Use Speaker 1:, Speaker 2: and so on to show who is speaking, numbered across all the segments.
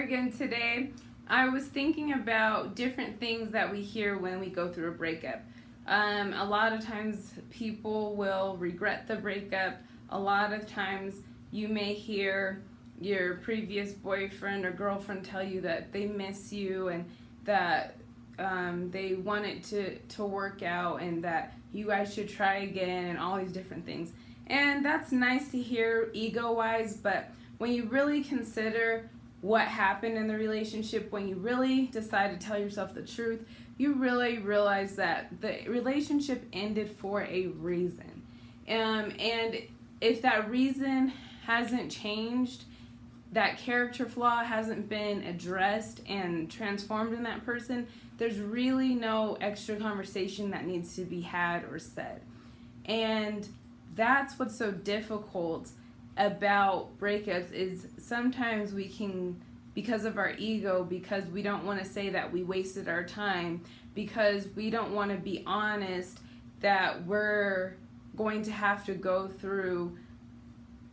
Speaker 1: again today. I was thinking about different things that we hear when we go through a breakup. A lot of times people will regret the breakup. A lot of times you may hear your previous boyfriend or girlfriend tell you that they miss you and that they want it to work out and that you guys should try again and all these different things. And that's nice to hear ego-wise, but when you really consider what happened in the relationship, when you really decide to tell yourself the truth, you really realize that the relationship ended for a reason. And if that reason hasn't changed, that character flaw hasn't been addressed and transformed in that person, there's really no extra conversation that needs to be had or said. And that's what's so difficult about breakups is sometimes we can, because of our ego, because we don't want to say that we wasted our time, because we don't want to be honest that we're going to have to go through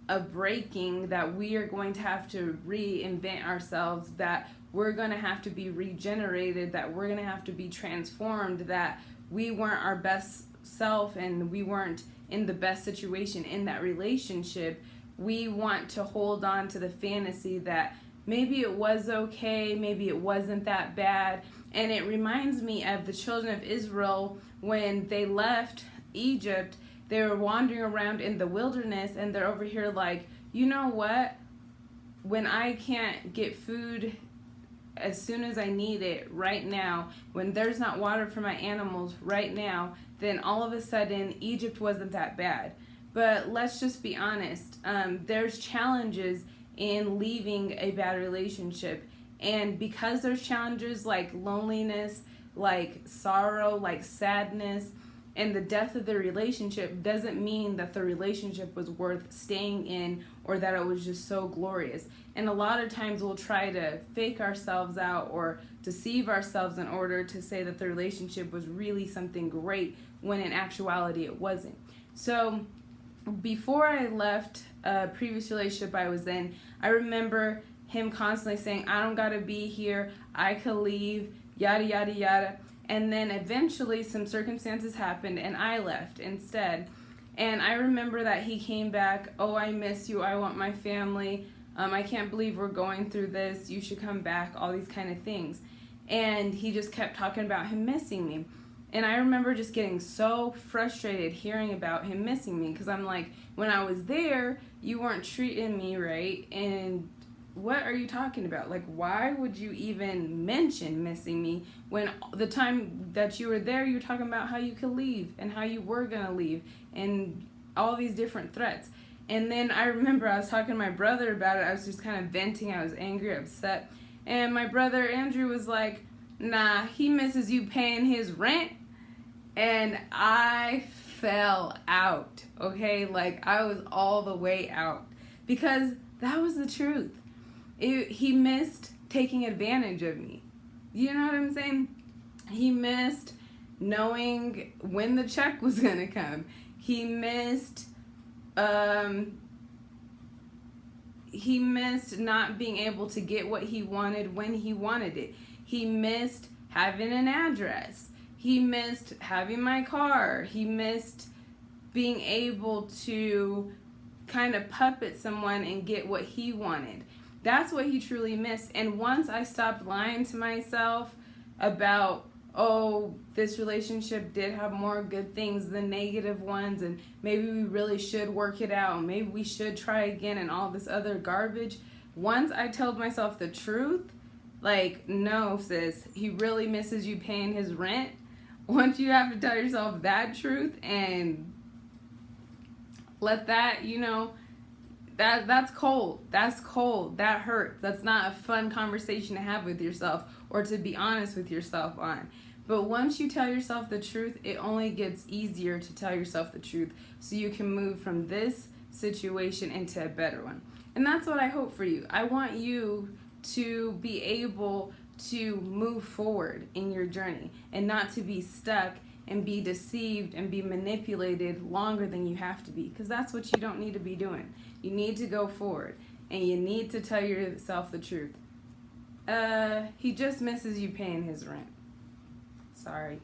Speaker 1: a breaking, that we are going to have to reinvent ourselves, that we're going to have to be regenerated, that we're going to have to be transformed, that we weren't our best self and we weren't in the best situation in that relationship. We want to hold on to the fantasy that maybe it was okay, maybe it wasn't that bad. And it reminds me of the children of Israel when they left Egypt. They were wandering around in the wilderness and they're over here like, you know what? When I can't get food as soon as I need it right now, when there's not water for my animals right now, then all of a sudden Egypt wasn't that bad. But let's just be honest. There's challenges in leaving a bad relationship. And because there's challenges like loneliness, like sorrow, like sadness, and the death of the relationship doesn't mean that the relationship was worth staying in or that it was just so glorious. And a lot of times we'll try to fake ourselves out or deceive ourselves in order to say that the relationship was really something great when in actuality it wasn't. So before I left a previous relationship I was in, I remember him constantly saying, I don't gotta be here, I could leave, yada, yada, yada. And then eventually some circumstances happened and I left instead. And I remember that he came back, oh, I miss you, I want my family, I can't believe we're going through this, you should come back, all these kind of things. And he just kept talking about him missing me. And I remember just getting so frustrated hearing about him missing me because I'm like, when I was there, you weren't treating me right. And what are you talking about? Like, why would you even mention missing me when the time that you were there, you were talking about how you could leave and how you were going to leave and all these different threats. And then I remember I was talking to my brother about it. I was just kind of venting. I was angry, upset. And my brother Andrew was like, nah, he misses you paying his rent. And I fell out, okay? Like, I was all the way out because that was the truth. He missed taking advantage of me. You know what I'm saying? He missed knowing when the check was going to come. He missed not being able to get what he wanted when he wanted it. He missed having an address. He missed having my car. He missed being able to kind of puppet someone and get what he wanted. That's what he truly missed. And once I stopped lying to myself about, oh, this relationship did have more good things than negative ones, and maybe we really should work it out, and maybe we should try again, and all this other garbage, once I told myself the truth, like, no, sis, he really misses you paying his rent. Once you have to tell yourself that truth and let that, that's cold. That's cold. That hurts. That's not a fun conversation to have with yourself or to be honest with yourself on. But once you tell yourself the truth, it only gets easier to tell yourself the truth so you can move from this situation into a better one. And that's what I hope for you. I want you to be able to move forward in your journey and not to be stuck and be deceived and be manipulated longer than you have to be, because that's what you don't need to be doing. You need to go forward and you need to tell yourself the truth. He just misses you paying his rent. Sorry.